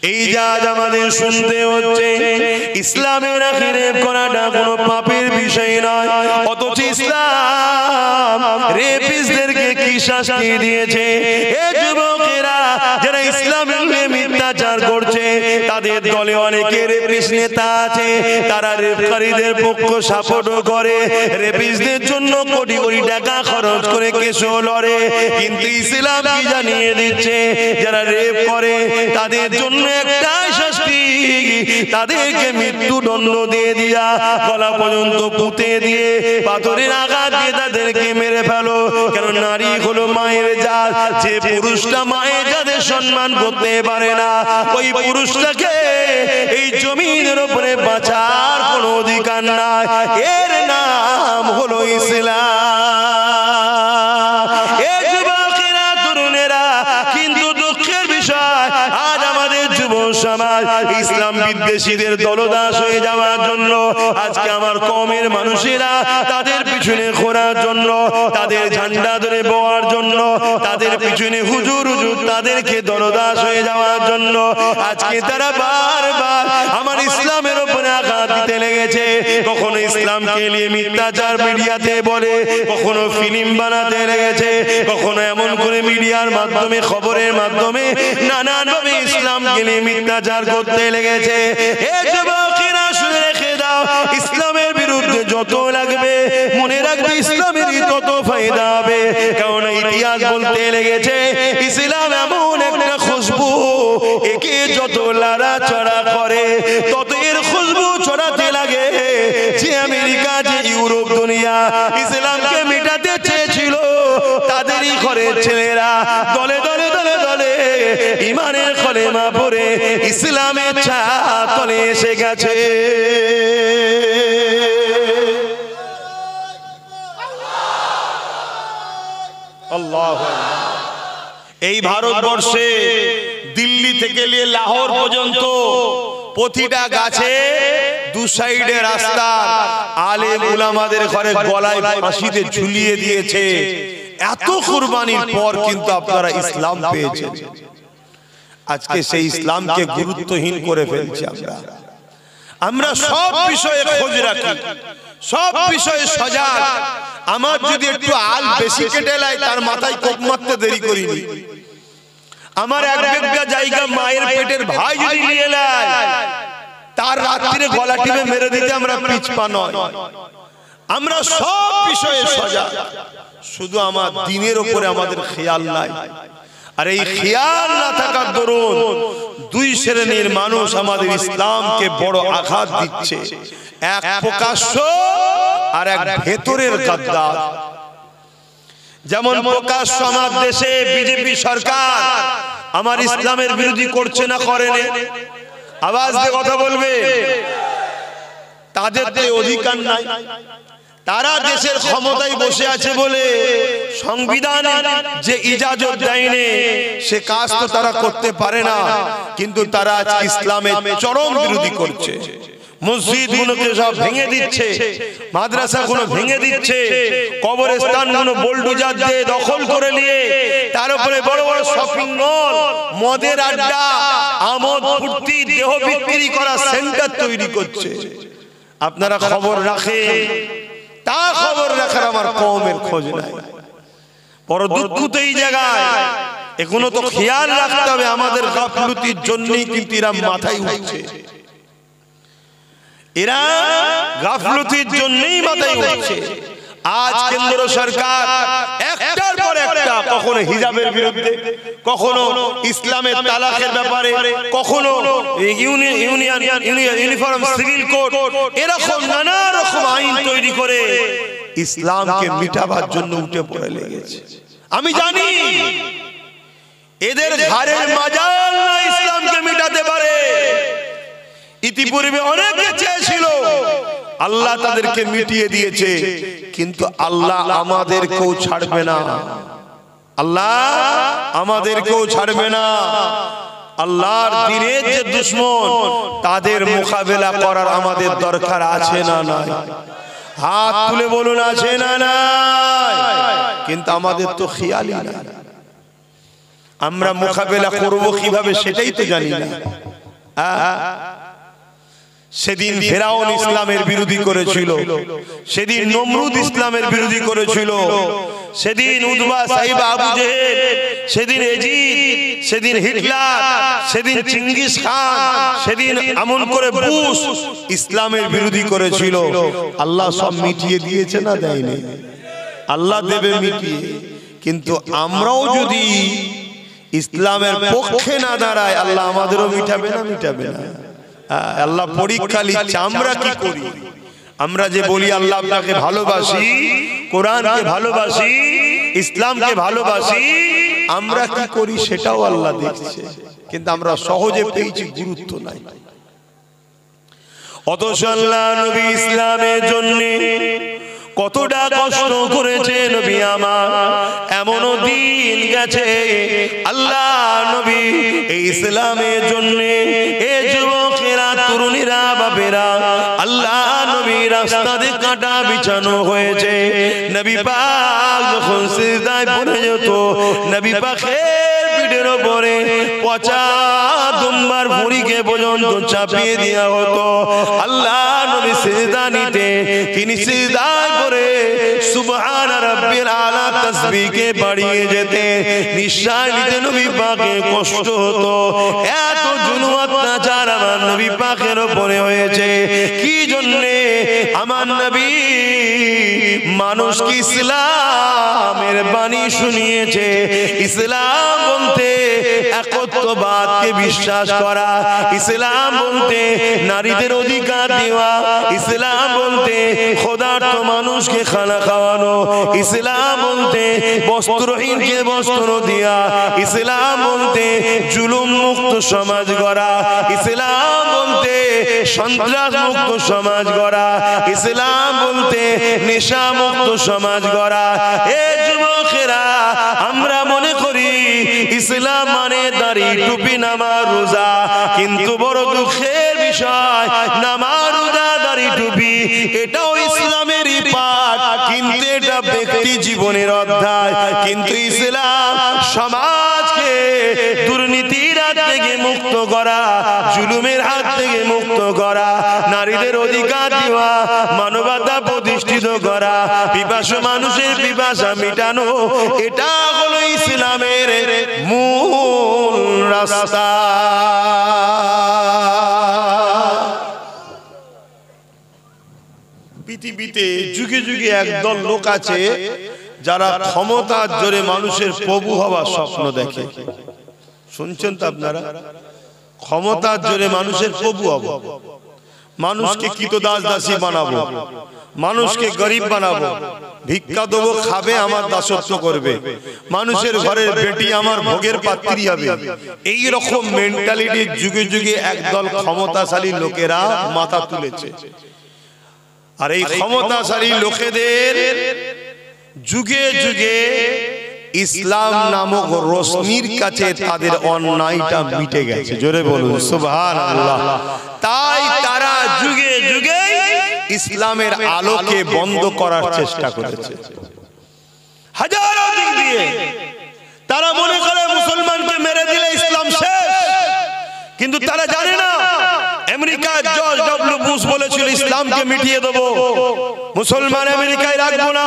এই যে আজ আমাদের শুনতে হচ্ছে ইসলামের আখিরে করাটা কোনো পাপের বিষয় নয়, অথচ ইসলাম রেপিস্টদেরকে কি শাস্তি দিয়েছে। এ যুবকেরা যারা ইসলামের মিথ্যাচার করছে, তাদের দলে অনেকে রেপিস্ট নেতা আছে, তারা রেপকারীদের পক্ষ সাপোর্টও করে, রেপিস্টদের জন্য কোটি কোটি টাকা খরচ করে কেসও লড়ে। কিন্তু ইসলাম কি জানিয়ে দিচ্ছে, যারা রেপ করে তাদের জন্য একটাই শাস্তি, তাদেরকে মৃত্যুদণ্ড দিয়ে দিয়া গলা পর্যন্ত পুঁতে দিয়ে পাথরের আঘাত দিয়ে তাদেরকে মেরে ফেলো। কেন নারী হলো মায়ের জাত, যে পুরুষটা মায়ের জাতের সম্মান করতে পারে না, ওই পুরুষটাকে এই জমিনের উপরে বাঁচার কোনো অধিকার নাই। এর নাম হলো ইসলাম। এ যুবকেরা, তরুণেরা, কিন্তু দুঃখের বিষয় আজ আমাদের যুব সমাজ ইসলাম বিদ্বেষীদের দলদাস হয়ে যাওয়ার জন্য, আজকে আমার কওমের মানুষেরা তাদের পিছনে ঘোরার জন্য, তাদের ঝান্ডা ধরে বওয়ার জন্য, তাদের পিছনে হুজুর হুজুর তাদেরকে দলদাস হয়ে যাওয়ার জন্য আজকে তারা বারবার আমার ইসলামের উপরে আঘাত দিতে লেগেছে। কখনো ইসলামকে নিয়ে মিথ্যাচার মিডিয়াতে বলে, কখনো ফিল্ম বানাতে লেগেছে, কখনো এমন করে মিডিয়ার মাধ্যমে, খবরের মাধ্যমে নানানভাবে ইসলামকে নিয়ে মিথ্যাচার করতে লেগেছে। এ যুবকেরা, শুনে রেখে দাও, ইসলামের বিরুদ্ধে যত লাগবে মনে রাখবে ইসলামেরই তত ফায়দা হবে। কারণ ইতিহাস বলতে লেগেছে ইসলাম এমন একটা খুশবু, একে যত লড়াচড়া করে তত এর খুশবু ছড়াতে লাগে। যে আমেরিকা, যে ইউরোপ দুনিয়া ইসলামকে মেটাতে চেয়েছিল, তাদেরই ঘরের ছেলেরা দলে দলে দলে দলে ইমানের কলেমা পড়ে ইসলামের ছাতলে এসে গেছে। আল্লাহু আকবার। এই ভারতবর্ষে দিল্লি থেকে নিয়ে লাহোর পর্যন্ত প্রতিটা গাছে দু সাইডে রাস্তা আলেম উলামাদের ঘরে গলায় ফাঁসিতে ঝুলিয়ে দিয়েছে। এত কুরবানির পর কিন্তু আপনারা ইসলাম পেয়েছেন। আজকে সেই ইসলামকে গুরুত্বহীন করে ফেলছি আমরা সব বিষয়ে খোঁজ রাখি, সব বিষয়ে সজাগ। আমার যদি একটু আল বেশি কেটে লাই, তার মাথায় কোপ মারতে দেরি করিনি। আমার এক বিঘা জায়গা মায়ের পেটের ভাই যদি নিয়ে নেয়, তার রাত্রিরে গলা টিপে মেরে দিতে আমরা পিছপা নয়। আমরা সব বিষয়ে সজাগ, শুধু আমার দিনের উপরে আমাদের খেয়াল নাই। আর এই খেয়াল না থাকার দরুন দুই শ্রেণীর মানুষ আমাদের ইসলামকে বড় আঘাত দিচ্ছে, এক প্রকাশ্য আর এক ভেতরের গাদ্দার। যেমন প্রকাশ্য আমার দেশে বিজেপি সরকার আমার ইসলামের বিরোধী করছে না, করেনি, আওয়াজ দিয়ে কথা বলবে। তাদের তো অধিকার নাই, তারা দেশের ক্ষমতায় বসে আছে বলে সংবিধান যে ইজাজত দেয়নি সে কাজ তো তারা করতে পারে না। কিন্তু তারা আজ ইসলামের চরম বিরোধী করছে। মসজিদ গুলোকে সব ভেঙে দিচ্ছে, মাদ্রাসা গুলো ভেঙে দিচ্ছে, কবরস্থান গুলো বোলডোজার দিয়ে দখল করে নিয়ে তার উপরে বড় বড় শপিং মল, মদের আড্ডা, আমোদ ফুর্তি, দেহ বিক্রি করা সেন্টার তৈরি করছে। আপনারা খবর রাখেন, তা খবর রাখার আমার কওমের খোঁজ নাই। বড় দুঃখ তো এই জায়গায়, এখনো তো খেয়াল রাখতে হবে আমাদের গাফলতির জন্যই কিন্তু এরা মাথায় উঠছে। এরা গাফলতির জন্যই মাথায় উঠছে। আজ কেন্দ্র সরকার একটার পর একটা, কখনো হিজাবের বিরুদ্ধে, কখনো ইসলামের তালাকের ব্যাপারে, কখনো ইউনিফর্ম সিভিল কোড, এরকম নানা রকম আইন তৈরি করে ইসলামকে মিটাবার জন্য উঠে পড়ে লেগেছে। আমি জানি এদের ঘাড়ের মাজাল না ইসলামকে মিটাতে পারে। ইতিপূর্বে অনেকে চেয়েছিল, আল্লাহ তাদেরকে মিটিয়ে দিয়েছে, কিন্তু আল্লাহ আমাদেরকেও ছাড়বে না, আল্লাহ আমাদেরকেও ছাড়বে না। আল্লাহর দ্বীনের যে দুশমন, তাদের মোকাবেলা করার আমাদের দরকার আছে না নাই? হাত তুলে বলুন, আছে না নাই? কিন্তু আমাদের তো খেয়ালই না, আমরা মোকাবেলা করব কিভাবে সেটাই তো জানি না। সেদিন ফেরাউন ইসলামের বিরোধী করেছিল, সেদিন নমরুদ ইসলামের বিরোধী করেছিল, সেদিন উতবা সাইবা আবু জেহেল, সেদিন এজিদ, সেদিন হিটলার, সেদিন চিঙ্গিস খান, সেদিন এমন করে বুশ ইসলামের বিরোধী করেছিল। আল্লাহ সব মিটিয়ে দিয়েছে না দেয়নি? আল্লাহ দেবে মিটিয়ে। কিন্তু আমরাও যদি ইসলামের পক্ষে না দাঁড়াই, আল্লাহ আমাদেরও মিটাবে না? মিটাবে না। আল্লাহ পরীক্ষা নিচ্ছে আমরা কি করি। আমরা যে বলি আল্লাহ আপনাকে ভালোবাসি, কোরআনকে ভালোবাসি, ইসলামকে ভালোবাসি, আমরা কি করি সেটাও আল্লাহ দেখছে। কিন্তু আমরা সহজে পেয়েছি, গুরুত্ব নাই। অথচ আল্লাহ নবী ইসলামের জন্য কতটা কষ্ট করেছে নবী আমার। এমনও দিন গেছে আল্লাহ নবী এই ইসলামের জন্য, এ যুবকেরা, তরুণীরা, বাপেরা, আল্লাহ নবী রাস্তাতে কাঁটা বিছানো হয়েছে। নবী পাক যখন সিজদায় পড়ে যেত, নবী পাকের পিঠের উপরে পচা দুম্বার ভুঁড়িকে পর্যন্ত চাপিয়ে দেওয়া হতো। আল্লাহ নবী সিজদা নিতে, তিনি সিজদায় পড়ে সুবহান রাব্বিল আলা তাসবিহকে বাড়িয়ে যেতে, নিঃশ্বাস নিতে নবী পাকের কষ্ট হতো। এত জুলুম অত্যাচার আমার নবী পাকের উপরে হয়েছে। কি জন্যে? আমার নবী মানুষকে ইসলামের বাণী শুনিয়েছে। ইসলাম বলতে একত্ববাদকে বিশ্বাস করা, ইসলাম বলতে নারীদের অধিকার দেওয়া, ইসলাম বলতে ক্ষুধার্ত মানুষকে খানা খাওয়ানো, ইসলাম বলতে বস্ত্রহীনকে বস্ত্র দেওয়া, ইসলাম বলতে জুলুম মুক্ত সমাজ গড়া, ইসলাম বলতে সন্ত্রাস মুক্ত সমাজ গড়া, ইসলাম বলতে নেশা মুক্ত সমাজ গড়া। এ যুবকেরা, আমরা মনে করি ইসলাম মানে দাড়ি, টুপি, নামাজ, রোজা। কিন্তু বড় দুঃখের বিষয়, নামাজ, রোজা, দাড়ি, টুপি এটাও ইসলামেরই পাঠ, কিন্তু এটা ব্যক্তি জীবনের অধ্যায়। কিন্তু ইসলাম সমাজকে দুর্নীতির হাত থেকে মুক্ত করা, জুলুমের হাত থেকে মুক্ত করা, নারীদের অধিকার দেওয়া, মানবতা প্রতিষ্ঠিত করা, পিপাসু মানুষের পিপাসা মিটানো, এটা হলো ইসলামের মূল রাস্তা। পৃথিবীতে যুগে যুগে একদল লোক আছে যারা ক্ষমতার জোরে মানুষের প্রভু হওয়ার স্বপ্ন দেখে। শুনছেন তো আপনারা? ক্ষমতার জোরে মানুষের প্রভু হব, মানুষকে কৃতদাস দাসী বানাবো, মানুষকে গরিব বানাবো, ভিক্ষা দেবো, খাবে, আমার দাসত্ব করবে, মানুষের ঘরের বেটি আমার ভোগের পাত্রী হবে। এই রকম মেন্টালিটির যুগে যুগে একদল ক্ষমতাশালী লোকেরা মাথা তুলেছে। আর এই ক্ষমতাশালী লোকেদের যুগে যুগে ইসলাম নামক রশ্মির কাছে তাদের অন্যায়টা মিটে গেছে। জোরে বলুন সুবহানাল্লাহ। তাই তারা যুগে যুগে ইসলামের আলোকে বন্ধ করার চেষ্টা করেছে। হাজারো দিক দিয়ে তারা মনে করে মুসলমানকে মেরে দিলে ইসলাম শেষ। কিন্তু তারা জানে না, আমেরিকার জর্জ ডব্লিউ বুশ বলেছিল ইসলামকে মিটিয়ে দেবো, মুসলমান আমেরিকায় রাখবো না,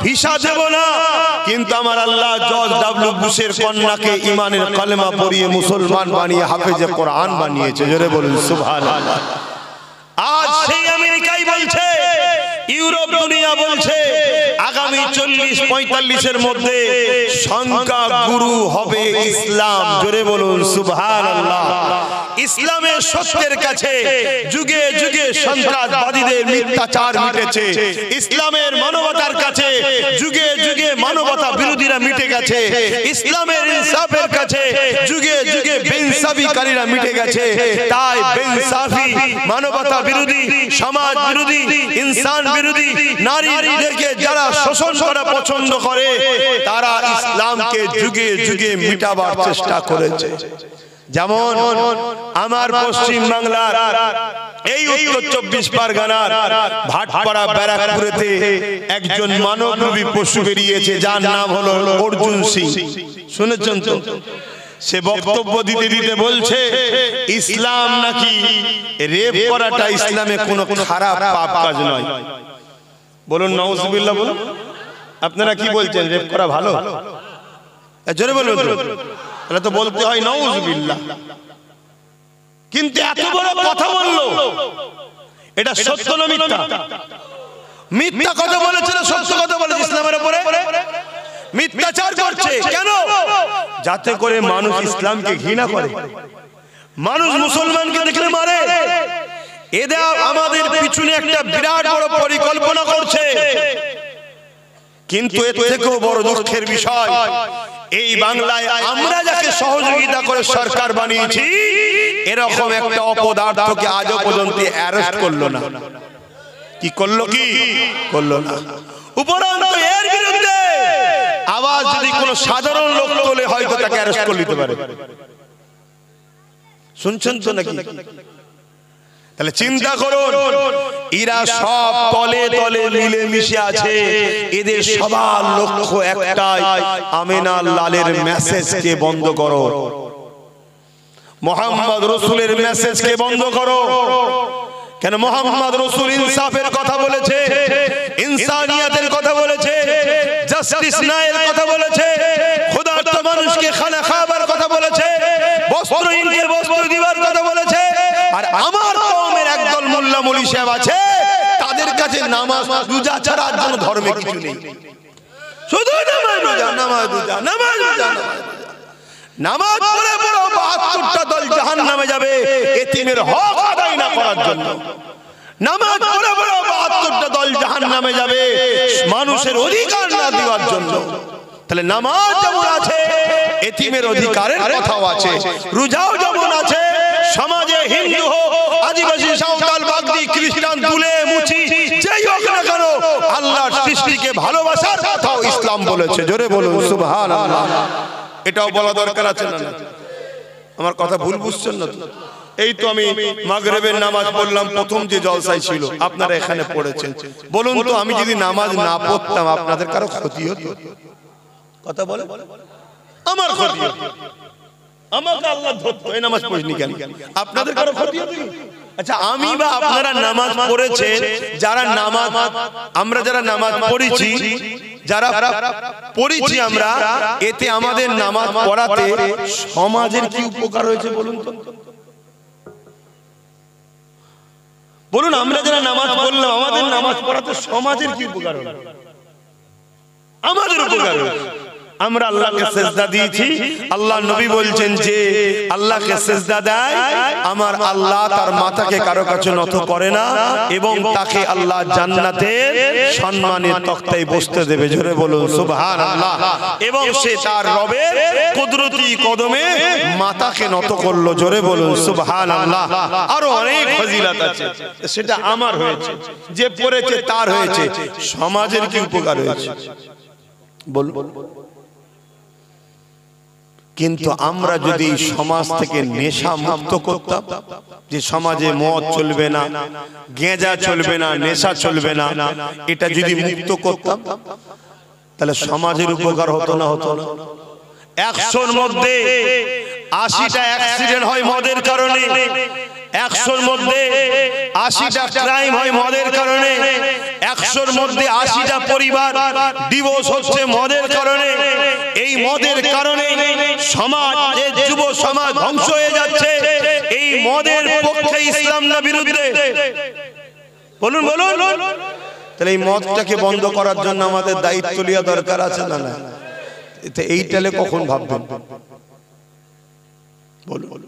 ভিসা দেব না। কিন্তু আমার আল্লাহ জর্জ ডব্লিউ বুশের কন্যাকে ইমানের কালেমা পড়িয়ে মুসলমান বানিয়ে হাফেজে কোরআন বানিয়েছে। জোরে বলুন সুবহানাল্লাহ। আজ সেই আমেরিকাই বলছে, ইউরোপ দুনিয়া বলছে আগামী 40-45 মধ্যে সংখ্যা গুরু হবে ইসলাম। জোরে বলুন সুবহানাল্লাহ। ইসলামের সত্যের কাছে যুগে যুগে সন্ত্রাসবাদীদের মিথ্যাচার মিটেছে। ইসলামের মানবতার কাছে যুগে যুগে মানবতা বিরোধীরা মিটে গেছে। ইসলামের ইনসাফের কাছে যুগে যুগে বেইনসাফিকারীরা মিটে গেছে। তাই বেইনসাফি, মানবতা বিরোধী, সমাজ বিরোধী, ইনসান বিরোধী নারীদেরকে যারা শোষণ করা পছন্দ করে, তারা ইসলামকে যুগে যুগে মিটাবার চেষ্টা করেছে। যেমন আমার পশ্চিম বাংলার এই উত্তর 24 পরগনার ভাটপাড়া ব্যারাকপুরেতে একজন মানবরূপী পশু বেরিয়েছে, যার নাম হলো অর্জুন সিং। শুনেছেন তো? সে বক্তব্য দিতে দিতে বলছে ইসলাম নাকি রেপ করাটা ইসলামে কোনো খারাপ পাপ কাজ নয়। বলুন নাউজুবিল্লাহ বলুন। আপনারা কি বলছেন, রেপ করা ভালো? জোরে বলুন। তাহলে তো বলতে হয় নাউজুবিল্লাহ। কিন্তু এত বড় কথা বললো, এটা সত্য না মিথ্যা? মিথ্যা কথা বলেছে না সত্য কথা বলেছে? ইসলামের উপরে মিথ্যাচার করছে কেন? যাতে করে মানুষ ইসলামকে ঘৃণা করে, মানুষ মুসলমানকে দেখলে মারে। এদের আমাদের পিছনে একটা বিরাট বড় পরিকল্পনা করছে। কিন্তু এর থেকেও বড় দুঃখের বিষয়, এই বাংলায় আমরা যাকে সহযোগিতা করে সরকার বানিয়েছি, এরকম একটা অপদার্থকে আজও পর্যন্ত অ্যারেস্ট করলো না। কি করলো? কি করলো না। উপরন্তু এর বিরুদ্ধে আওয়াজ যদি কোনো সাধারণ লোক তোলে, হয়তো তাকে অ্যারেস্ট করে নিতে পারে। শুনছেন তো নাকি? তাহলে চিন্তা করুন, এরা সব তলে তলে মিলে মিশে আছে। এদের সবার লক্ষ্য একটাই, আমিনা লালের মেসেজকে বন্ধ করো, মোহাম্মদ রসুলের মেসেজকে বন্ধ করো। কেন? মোহাম্মদ রসুল ইনসাফের কথা বলেছে, ইনসানিয়াতের কথা বলেছে, জাস্টিস ন্যায়ের কথা বলেছে, ক্ষুধার্ত মানুষকে খানা খাবার কথা বলেছে, বস্ত্রহীনকে বস্ত্র দিবার কথা বলেছে। আর আমার কওমের একদল মোল্লা মৌলভী সাহেব আছে, তাদের কাছে নামাজ রোজা ছাড়া আর কোনো ধর্মে কিছু নেই। শুধু নামাজ রোজা, নামাজ রোজা, নামাজ রোজা। নামাজ পড়ে পড়ে ৭২টা দল জাহান্নামে যাবে এতিমের হক আদায় না করার জন্য। নামাজ পড়ে পড়ে ৭২টা দল জাহান্নামে যাবে মানুষের অধিকার না দেওয়ার জন্য। তাহলে নামাজ যেমন আছে, এতিমের অধিকারের কথাও আছে। রোজাও যেমন আছে, সমাজে হিন্দু হোক, আদিবাসী, সাঁওতাল, বাগদি, খ্রিস্টান, তুলে মুচি, যেই হোক না কেন, আল্লাহর সৃষ্টিকে ভালোবাসার কথাও ইসলাম বলেছে। জোরে বলুন সুবহানাল্লাহ। এটাও বলা দরকার আছে না? আমার কথা ভুল বুঝছেন না? এই তো আমি মাগরিবের নামাজ পড়লাম, প্রথম যে জলসাই ছিল আপনারা এখানে পড়েছেন। বলুন তো, আমি যদি নামাজ না পড়তাম আপনাদের কারো ক্ষতি হতো? কথা বলে আমার ক্ষতি হতো, আমাকে আল্লাহ ধরতো, এই নামাজ পড়িনি কেন? আপনাদের কারো ক্ষতি হতো? আচ্ছা, আমি বা আপনারা নামাজ পড়েছেন, যারা নামাজ, আমরা যারা নামাজ পড়েছি, যারা পড়েছি আমরা, এতে আমাদের নামাজ পড়াতে সমাজের কি উপকার হয়েছে বলুন তো? বলুন, আমরা যারা নামাজ পড়লাম, আমাদের নামাজ পড়াতে সমাজের কি উপকার হলো? আমাদের উপকার হয়েছে। আমরা আল্লাহকে সেজদা দিয়েছি। আল্লাহ নবী বলছেন যে আল্লাহকে সেজদা দেয়, আমার আল্লাহ তার মাথাকে কারো কাছে নত করে না, এবং তাকে আল্লাহ জান্নাতের সম্মানের তক্তায় বসতে দেবে। জোরে বলুন সুবহানাল্লাহ। এবং সে তার রবের কুদরতি কদমে মাথাকে নত করলো। জোরে বলুন সুবহানাল্লাহ। আরো অনেক ফজিলত আছে, সেটা আমার হয়েছে, যে পড়েছে তার হয়েছে। সমাজের কি উপকার হয়েছে বলুন? কিন্তু আমরা যদি সমাজ থেকে নেশা মুক্ত করতাম, যে সমাজে মদ চলবে না, গেঁজা চলবে না, নেশা চলবে না, এটা যদি মুক্ত করতাম, তাহলে সমাজের উপকার হতো না? হতো না? ১০০-র মধ্যে ৮০টা অ্যাক্সিডেন্ট হয় মদের কারণে, ১০০-র মধ্যে ৮০টা ক্রাইম হয় মদের কারণে, ১০০-র মধ্যে ৮০টা পরিবার ডিভোর্স হচ্ছে মদের কারণে। এই মদের কারণে সমাজ, যুব সমাজ ধ্বংস হয়ে যাচ্ছে। এই মদের পক্ষে ইসলাম না বিরুদ্ধে? বলুন বলুন। তাহলে এই মদটাকে বন্ধ করার জন্য আমাদের দায়িত্ব নেওয়া দরকার আছে না? না, এইটালে কখন ভাববেন বলুন?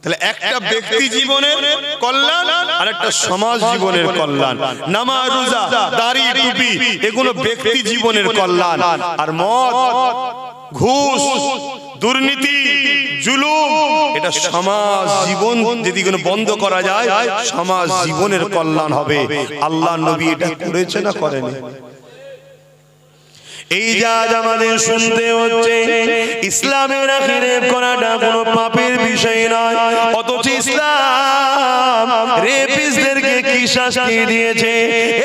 তাহলে একটা ব্যক্তি জীবনের কল্যাণ আর একটা সমাজ জীবনের কল্যাণ। নামাজ, রোজা, দাড়ি, টুপি, এগুলো ব্যক্তি জীবনের কল্যাণ। আর মদ, ঘুষ, দুর্নীতি, জুলুম, এটা সমাজ জীবন যদি কোনো বন্ধ করা যায়, সমাজ জীবনের কল্যাণ হবে। আল্লাহ নবী এটা করেছে না করেনি? এই যা আমাদের শুনতে হচ্ছে, ইসলামের আখিরে করাটা কোনো পাপের বিষয় নয়, অথচ ইসলাম রেপিস্টদেরকে কি শাস্তি দিয়েছে।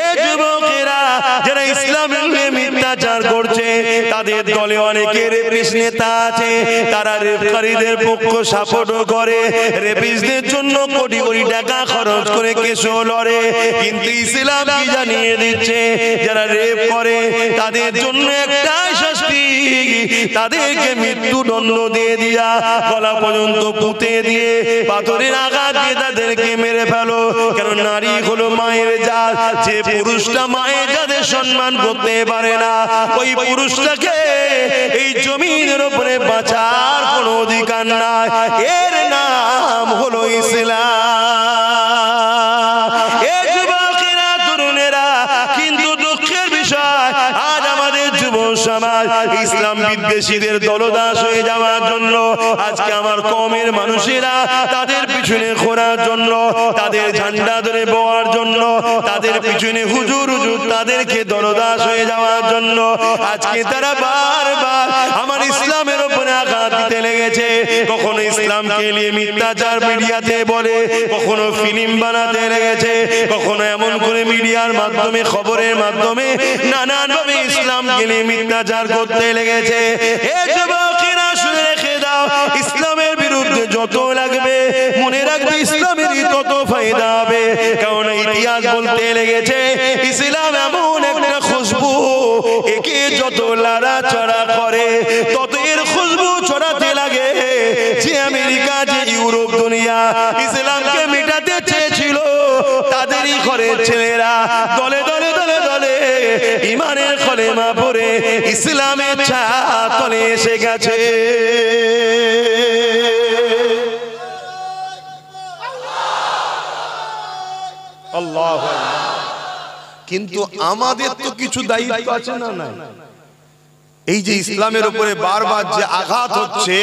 এই যুবকেরা যারা ইসলামের মিথ্যাচার করছে, তাদের দলে অনেকে রেপিস্ট নেতা আছে, তারা রেপকারীদের পক্ষ সাপোর্টও করে, রেপিস্টদের জন্য কোটি কোটি টাকা খরচ করে কেসও লড়ে। কিন্তু ইসলাম কি জানিয়ে দিচ্ছে, যারা রেপ করে তাদের জন্য একটাই শাস্তি, তাদেরকে মৃত্যুদণ্ড দিয়ে দিয়া গলা পর্যন্ত পুঁতে দিয়ে পাথরের আঘাত দিয়ে তাদেরকে মেরে ফেলো। কেন নারী হলো মায়ের জাত, যে পুরুষটা মায়ের জাতের সম্মান করতে পারে না, ওই পুরুষটাকে এই জমিনের উপরে বাঁচার কোনো অধিকার নাই। এর নাম হলো ইসলাম। এ যুবকেরা, তরুণেরা, কিন্তু দুঃখের বিষয় আজ আমাদের যুব সমাজ ইসলাম বিদ্বেষীদের দলদাস হয়ে যাওয়ার জন্য, আজকে আমার কওমের মানুষেরা তাদের পিছনে ঘোরার জন্য, তাদের ঝান্ডা ধরে বওয়ার জন্য, তাদের পিছনে হুজুর হুজুর তাদেরকে দলদাস হয়ে যাওয়ার জন্য আজকে তারা বারবার আমার ইসলামের উপরে আঘাত দিতে লেগেছে। কখনো ইসলামকে নিয়ে মিথ্যাচার মিডিয়াতে বলে, কখনো ফিল্ম বানাতে লেগেছে, কখনো এমন করে মিডিয়ার মাধ্যমে, খবরের মাধ্যমে নানানভাবে ইসলামকে নিয়ে মিথ্যাচার করতে লেগেছে। এ যুবকেরা, শুনে রেখে দাও, ইসলামের বিরুদ্ধে যত লাগবে মনে রাখবে ইসলামেরই তত ফায়দা হবে। কারণ ইতিহাস বলতে লেগেছে ইসলাম এমন একটা খুশবু, একে যত লড়াচড়া করে তত এর খুশবু ছড়াতে লাগে। যে আমেরিকা, যে ইউরোপ দুনিয়া ইসলামকে মেটাতে চেয়েছিল, তাদেরই ঘরের ছেলেরা দলে দলে দলে দলে ইমানের কলেমা পড়ে ইসলামের ছাতলে এসে গেছে। আল্লাহু আকবার। কিন্তু আমাদের তো কিছু দায়িত্ব আছে না? না, এই যে ইসলামের উপরে বারবার যে আঘাত হচ্ছে,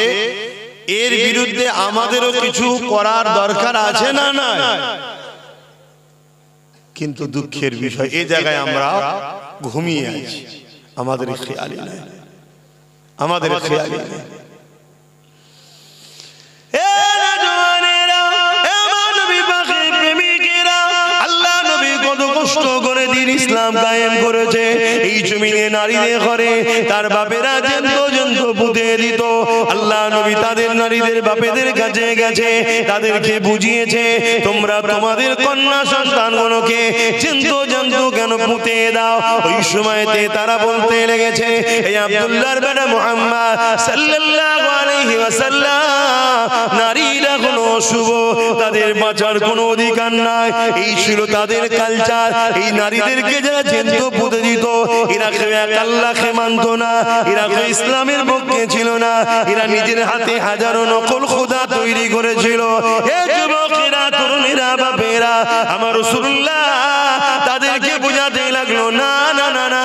এর বিরুদ্ধে আমাদেরও কিছু করার দরকার আছে না? না। কিন্তু দুঃখের বিষয়, এই জায়গায় আমরা ঘুমিয়ে আছি, আমাদের খেয়ালই নাই, আমাদের খেয়ালই নাই। কষ্ট করে দিন ইসলাম কায়েম করেছে এই জমিনে, নারীদের ঘরে তার বাপেরা জেন্ত পুঁতে দিত। আল্লাহ নবী তাদের নারীদের বাপেদের কাছে গেছে, তাদেরকে বুঝিয়েছে, তোমরা তোমাদের কন্যা সন্তানগুলোকে জেন্ত কেন পুঁতে দাও। ওই সময়তে তারা বলতে লেগেছে, এই আব্দুল্লাহর বেটা মুহাম্মদ সাল্লাল্লাহু আলাইহি ওয়াসাল্লাম, নারীরা কোনো অশুভ, তাদের বাঁচার কোনো অধিকার নাই। এই ছিল তাদের কালচার। এই নারীদেরকে যারা জেন্ত পুঁতে দিত, এরা কেউ এক আল্লাহকে মানত না, এরা কেউ ইসলামের পক্ষে ছিল না, এরা নিজের হাতে হাজারো নকল খোদা তৈরি করেছিল। এ যুবকেরা, তরুণেরা, বাপেরা, আমার রাসূলুল্লাহ তাদেরকে বোঝাতে লাগলো, না না না না,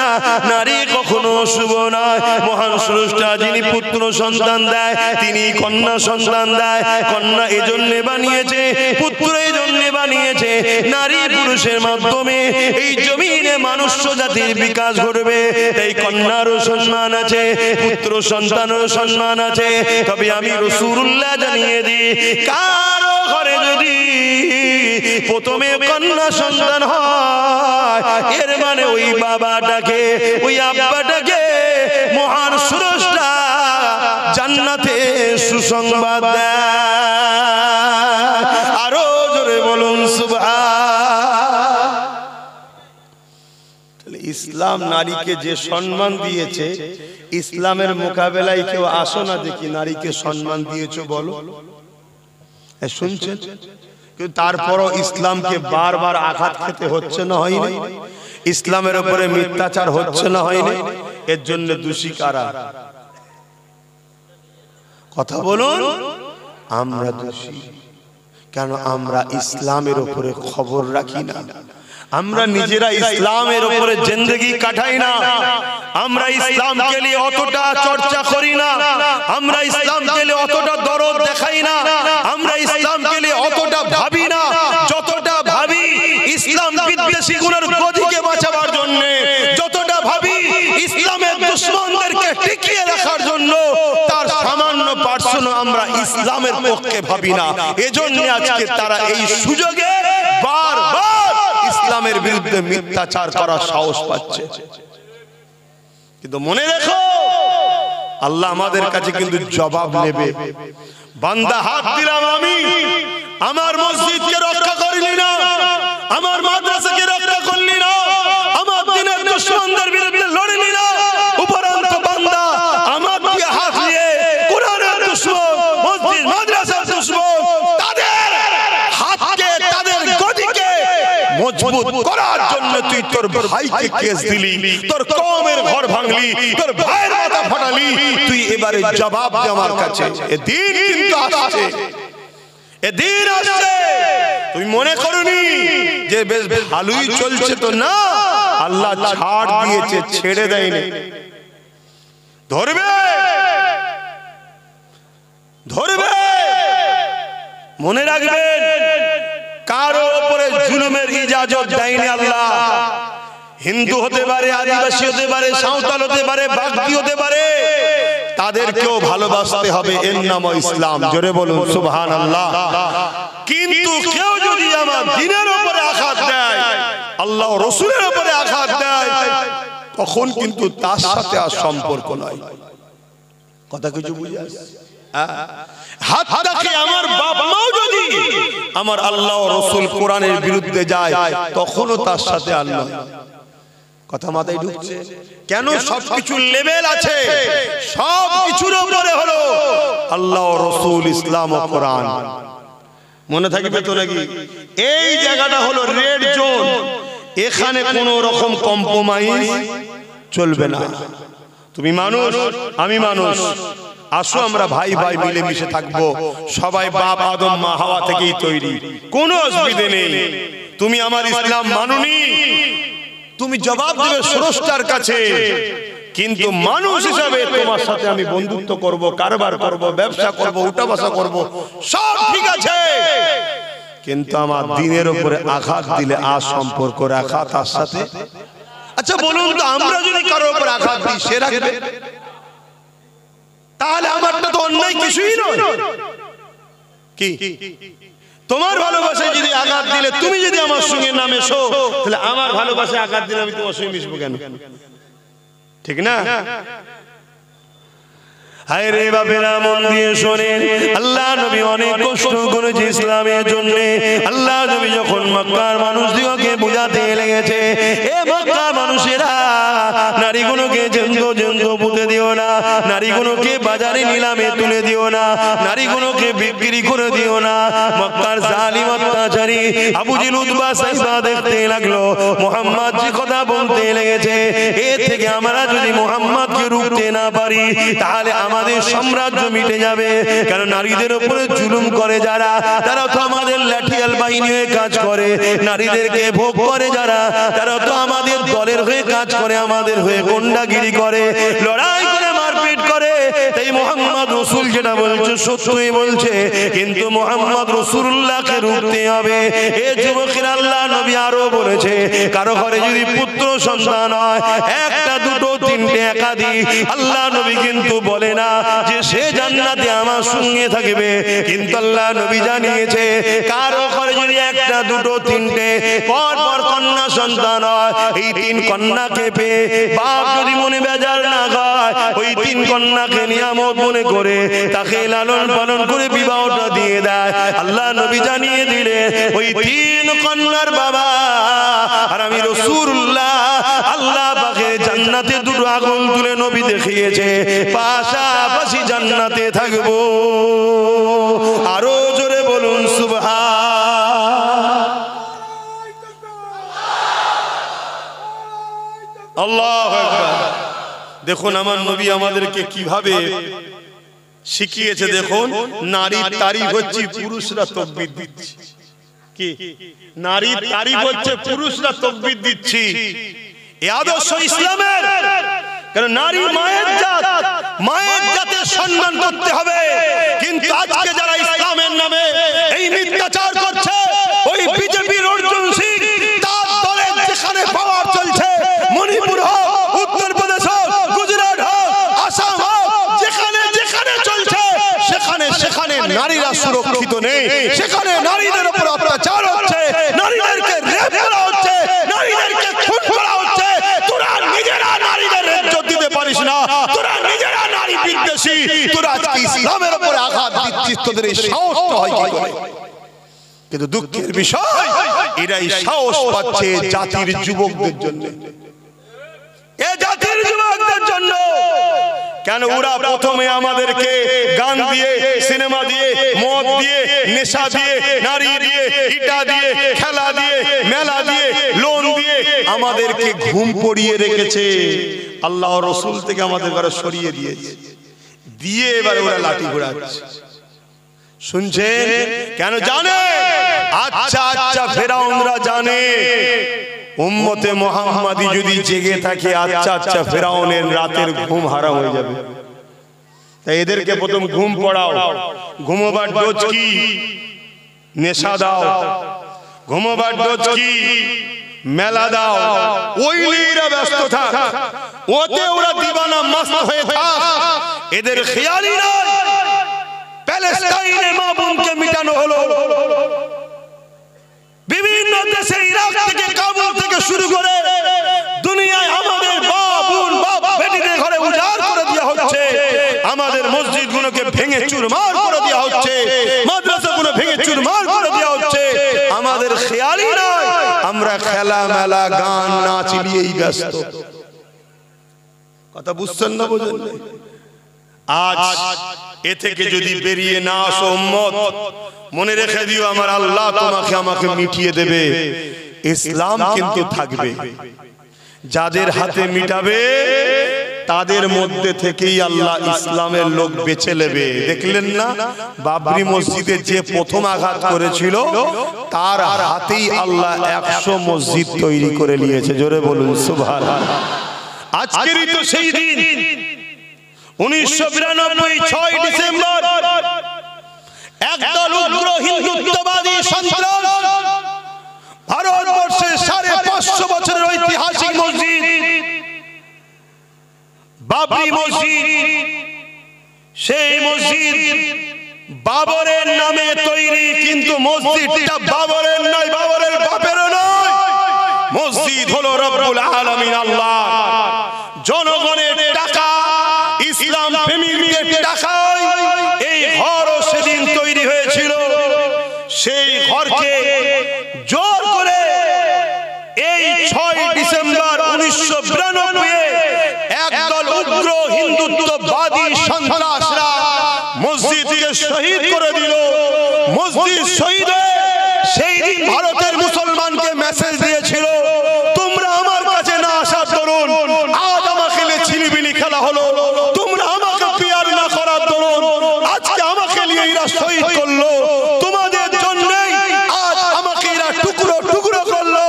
নারী কখনো অশুভ নয়। মহান স্রষ্টা যিনি পুত্র সন্তান দেয়, তিনি কন্যা সন্তান দেয়। কন্যা এজন্য বানিয়েছে, পুত্র এজন্য বানিয়েছে, নারী পুরুষের মাধ্যমে এই জমিনে মানুষ্য জাতির বিকাশ ঘটবে। তাই কন্যারও সম্মান আছে, পুত্র সন্তানেরও সম্মান আছে। তবে আমি রাসূলুল্লাহ জানিয়ে দিই, কারো ঘরে যদি প্রথমে কন্যা সন্তান হয়, এর মানে ওই বাবাটাকে, ওই আব্বাটাকে মহান স্রষ্টা জান্নাতে সুসংবাদ দেয়। আরো জোরে বলুন সুবহান। ইসলাম নারীকে যে সম্মান দিয়েছে, ইসলামের মোকাবেলায় কেউ আসো না দেখি নারীকে সম্মান দিয়েছো বলো। শুনছেন? কিন্তু তারপরও ইসলামকে বারবার আঘাত খেতে হচ্ছে না, হয়নি? ইসলামের উপরে মিথ্যাচার হচ্ছে না, হয়নি? এর জন্য দোষী কারা? কথা বলুন। আমরা দোষী। কেন? আমরা ইসলামের উপরে খবর রাখি না, আমরা নিজেরা ইসলামের উপরে জিন্দেগি কাটাই না, আমরা ইসলামকে নিয়ে অতটা চর্চা করি না, আমরা ইসলামকে নিয়ে অতটা দরদ দেখাই না, আমরা ইসলামকে নিয়ে অতটা ভাবি না যতটা ভাবি ইসলাম বিদ্বেষী গুণের গদিকে বাঁচাবার জন্য, যতটা ভাবি ইসলামের দুশমনদেরকে টিকিয়ে রাখার জন্য। তার সামান্য পার্সেন্ট আমরা ইসলামের পক্ষে ভাবি না। এজন্য আজকে তারা এই সুযোগে বারবার ইসলামের বিরুদ্ধে মিথ্যাচার করার সাহস পাচ্ছে। কিন্তু মনে রেখো, আল্লাহ আমাদের কাছে কিন্তু জবাব নেবে। বান্দা হাত দিলাম আমি, আমার মসজিদকে রক্ষা করলি না, আমার মাদ্রাসাকে রক্ষা করলি না, আমার দ্বীনের দুশমনদের বিরুদ্ধে লড়লি না, উপরন্ত বান্দা আমার দিয়ে হাত দিয়ে কোরআনের দুশমন, মসজিদ মাদ্রাসার দুশমন, তাদের হাতকে তাদের গদিকে মজবুত করার জন্য তুই তোর ভাইকে কেস দিলি, তোর কওমের ঘর ভাঙলি, তোর ভাইয়ের মাথা ফাটালি, তুই এবারে জবাব দে আমার কাছে। এদিন কিন্তু আসছে, এদিন আসছে। তুমি মনে করনি যে বেশ ভালোই চলছে, তো না, আল্লাহ ছাড় দিয়েছে, ছেড়ে দেয়নি। ধরবে ধরবে, মনে রাখবেন কারো উপরে জুলুমের ইজাজত দেয়নি আল্লাহ। হিন্দু হতে পারে, আদিবাসী হতে পারে, সাঁওতাল হতে পারে, বাগদি হতে পারে, তাদেরকেও ভালোবাসতে হবে, এর নাম ইসলাম। জোরে বলুন সুবহানাল্লাহ। কিন্তু কেউ যদি আমার দ্বীনের উপরে আঘাত দেয়, আল্লাহ ও রাসূলের উপরে আঘাত দেয়, তখন কিন্তু তার সাথে আর সম্পর্ক নয়। কথা কিছু বুঝে আসছে? হাত্তাকি আমার বাপ মাও যদি আমার আল্লাহ ও রাসূল কোরআনের বিরুদ্ধে যায়, তখনও তার সাথে আল্লাহ। কথা মাথায় ঢুকছে? কেন? সবকিছুর লেভেল আছে, সবকিছুর উপরে হলো আল্লাহ ও রাসূল, ইসলাম ও কোরআন। মনে থাকবে তো নাকি? এই জায়গাটা হলো রেড জোন, এখানে কোনো রকম কম্প্রোমাইজ চলবে না। তুমি মানুষ, আমি মানুষ, আসো আমরা ভাই ভাই মিলেমিশে থাকবো। সবাই বাপ আদম মা হাওয়া থেকেই তৈরি, কোনো অসুবিধা নেই। তুমি আমার ইসলাম মানুনি, তুমি জবাব দেবে স্রষ্টার কাছে। কিন্তু মানুষ হিসাবে তোমার সাথে আমি বন্ধুত্ব করব, কারবার করব, ব্যবসা করব, উঠা বসা করব, সব ঠিক আছে। কিন্তু আমার দ্বীনের উপরে আঘাত দিলে আর সম্পর্ক রাখা তার সাথে। আচ্ছা বলুন তো, আমরা যদি কারোর উপর আঘাত দিই, সে রাখবে? তাহলে আমারটা তো অন্যায় কিছুই নয়। কি তোমার ভালোবাসায় যদি আঘাত দিলে, তুমি যদি আমার সঙ্গে না মেশো, তাহলে আমার ভালোবাসায় আঘাত দিলে আমি তোমার সঙ্গে মিশবো কেন? ঠিক না? হায় রে বাপেরা, মন দিয়ে শোনেন, আল্লাহ নবী অনেক কষ্ট করেছে ইসলামের জন্য। আল্লাহ নবী যখন মক্কার মানুষদিগকে বুঝাতে লেগেছে, এ মক্কার মানুষেরা, নারীগুলোকে জেন্দ পুঁতে দিও না, নারীগুলোকে বাজারে নিলামে তুলে দিও না, নারীগুলোকে বিক্রি করে দিও না। মক্কার জালিম অত্যাচারী আবু জেহেল উতবা সাইবা দেখতে লাগলো মুহাম্মদ যে কথা বলতে লেগেছে, এর থেকে আমরা যদি মুহাম্মদকে রুখতে না পারি, তাহলে আমাদের সাম্রাজ্য মিটে যাবে। কারণ নারীদের উপরে জুলুম করে যারা, তারা তো আমাদের লাঠিয়াল বাহিনী হয়ে কাজ করে। নারীদেরকে ভোগ করে যারা, তারা তো আমাদের দলের হয়ে কাজ করে, আমাদের হয়ে গুন্ডাগিরি করে, লড়াই করে, মারপিট করে। তাই মুহাম্মদ রাসূল যেটা বলছে সত্যই বলছে, কিন্তু মুহাম্মদ রাসূলুল্লাহকে রুখতে হবে। এ যুবকেরা, আল্লাহ নবী আরো বলেছে, কারো ঘরে যদি পুত্র সন্তান হয়, একটা দুটো তিনটে একাধিক, আল্লাহ নবী কিন্তু বলে না যে সে জান্নাতে আমার সঙ্গে থাকবে। কিন্তু আল্লাহ নবী জানিয়েছে, কারো ঘরে যদি একটা দুটো তিনটে পর পর কন্যা সন্তান হয়, এই তিন কন্যাকে পেয়ে বাপ যদি মনে বেজার না হয়, ওই তিন কন্যাকে নিয়ামত মনে করে তাকে লালন পালন করে বিবাহটা দিয়ে দেয়। আল্লাহ নবী জানিয়ে দিলেন, ওই তিন কন্যার বাবা আর আমি রাসূলুল্লাহ, আল্লাহ পাকের জান্নাতে দুটো আগুন তুলে নবী দেখিয়েছে, পাশাপাশি জান্নাতে থাকবো। আরো জোরে বলুন সুবহান আল্লাহু আকবার। দেখুন আমার নবী আমাদেরকে কিভাবে শিখিয়েছে। দেখুন, নারীর তারিফ হচ্ছে পুরুষরা তাকবীর দিচ্ছে। কি নারীর তারিফ হচ্ছে পুরুষরা তাকবীর দিচ্ছি। এই আদর্শ ইসলামের। কারণ নারী মায়ের জাত, মায়ের জাতের সম্মান করতে হবে। কিন্তু আজকে যারা ইসলামের নামে এই মিথ্যাচার করছে, ওই বিজেপির অর্জুন সিং, তার দলের যেখানে পাওয়ার চলছে, মণিপুর হোক, উত্তরপ্রদেশ হোক, গুজরাট হোক, আসাম হোক, যেখানে যেখানে চলছে, সেখানে সেখানে নারীরা সুরক্ষিত নেই। সেখানে নারীদের উপর অত্যাচার হচ্ছে, নারীদেরকে রেপ করা হচ্ছে, নারীদেরকে খুন করা হচ্ছে। তোরা নিজেরা নারীদের ইজ্জত দিতে পারিস না, তোরা নিজেরা নারী খাচ্ছিস, তোদের এই সাহসটা হয় কি করে? কিন্তু দুঃখের বিষয় এরাই সাহস পাচ্ছে জাতির যুবকদের জন্য, এ জাতির যুবকদের জন্য। কেন ওরা প্রথমে আমাদেরকে গান দিয়ে, সিনেমা দিয়ে, মদ দিয়ে, নেশা দিয়ে, নারী দিয়ে, ইটা দিয়ে, খেলা দিয়ে, মেলা দিয়ে, লোন দিয়ে আমাদেরকে ঘুম পড়িয়ে রেখেছে। আল্লাহ রাসূল থেকে আমাদের ঘরে সরিয়ে দিয়েছে, দিয়ে এবার ওরা লাঠি ঘোরাচ্ছে। শুনছেন? কেন জানে? আচ্ছা আচ্ছা ফেরাউনরা জানে উম্মতে মুহাম্মাদি যদি জেগে থাকে, আচ্ছা আচ্ছা ফেরাউনের রাতের ঘুম হারাম হয়ে যাবে। তাই এদেরকে প্রথম ঘুম পড়াও। ঘুমোবার ডোজ কি? নেশা দাও। ঘুমোবার ডোজ কি? মেলা দাও। ওই নিয়ে ব্যস্ত থাক, ওতে ওরা দিবানা মস্ত হয়ে থাক। এদের খেয়ালই নাই প্যালেস্টাইনে মা বোনকে মিটানো হলো, বিভিন্ন দেশে, ইরাক থেকে, কাবুল থেকে শুরু করে দুনিয়ায় আমাদের বাবুন বাপ বেটিদের ঘরে উজাড় করে দেওয়া হচ্ছে। আমাদের মসজিদগুলোকে ভেঙে চুরমার করে দেওয়া হচ্ছে, মাদ্রাসাগুলো ভেঙে চুরমার করে দেওয়া হচ্ছে। আমাদের খেয়ালই নয়, আমরা খেলা মেলা গান নাচ নিয়েই ব্যস্ত। কথা বুঝছেন না? বোঝেন? আজ এ থেকে যদি বেরিয়ে না আসো উম্মত, মনে রেখে দিও আমার আল্লাহ তোমাকে আমাকে মিটিয়ে দেবে। ইসলাম কিন্তু থাকবে, যাদের হাতে মিটাবে তাদের মধ্যে থেকেই আল্লাহ ইসলামের লোক বেছে নেবে। দেখলেন না বাবরি মসজিদে যে প্রথম আঘাত করেছিল, তার হাতেই আল্লাহ 100 মসজিদ তৈরি করে নিয়েছে। জোরে বলুন সুবহানাল্লাহ। আজকেরই তো সেই দিন, 1992 6 ডিসেম্বর একদল উগ্র হিন্দুত্ববাদী সন্ত্রাস ভারতবর্ষের 550 বছরের ঐতিহাসিক মসজিদ বাবরি মসজিদ, সেই মসজিদ বাবরের নামে তৈরি, কিন্তু মসজিদটা বাবরের নয়, বাবরের বাপেরও নয়। মসজিদ হলো রব্বুল আলামিন আল্লাহ। জনগণের টাকা, ইসলাম প্রেমীদের টাকায় এই ঘরও সেদিন তৈরি হয়েছিল। সেই ঘরকে জোর করে এই 6 ডিসেম্বর 1992 একদল উগ্র হিন্দুত্ববাদী সন্ত্রাসরা মসজিদকে শহীদ করে দিল। মসজিদ শহীদ হয়ে সেই দিন ভারতের মুসলমানকে মেসেজ দিয়েছিল, তোমরা আমার কাছে না আসার দরুন আজ আমাকে ছিলিবিলি খেলা হলো, তোমরা আমাকে পিয়ার না করার দরুন আজকে আমাকে নিয়ে এরা শহীদ করলো। তোমাদের জন্যই আজ আমাকে এরা টুকরো টুকরো করলো,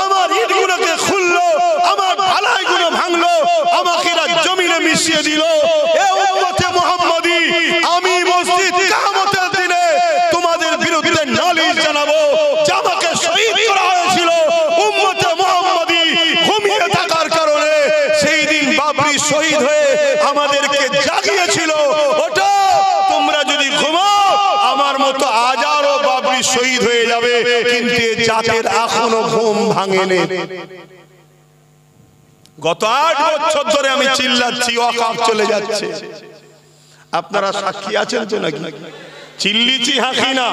আমার ইটগুলোকে খুললো, আমার ঢালাইগুলো ভাঙলো, আমাকে এরা জমিনে মিশিয়ে দিল। এ উম্মতে মুহাম্মাদি, আমি মসজিদ কিয়ামতের দিনে তোমাদের বিরুদ্ধে নালিশ জানাবো যে আমাকে শহীদ করা হয়েছিল। উম্মতে মুহাম্মাদি ঘুমিয়ে থাকার কারণে সেই দিন বাবরি শহীদ হয়ে আমাদেরকে জাগিয়েছিল। ওটা তোমরা যদি ঘুমাও, আমার মতো হাজারো বাবরি শহীদ হয়ে যাবে, কিন্তু জাতির এখনো ঘুম ভাঙেনি। গত 8 বছর ধরে আমি চিল্লাচ্ছি ওয়াকফ চলে যাচ্ছে। আপনারা সাক্ষী আছেন তো নাকি? চিল্লিছি হাঁকি না,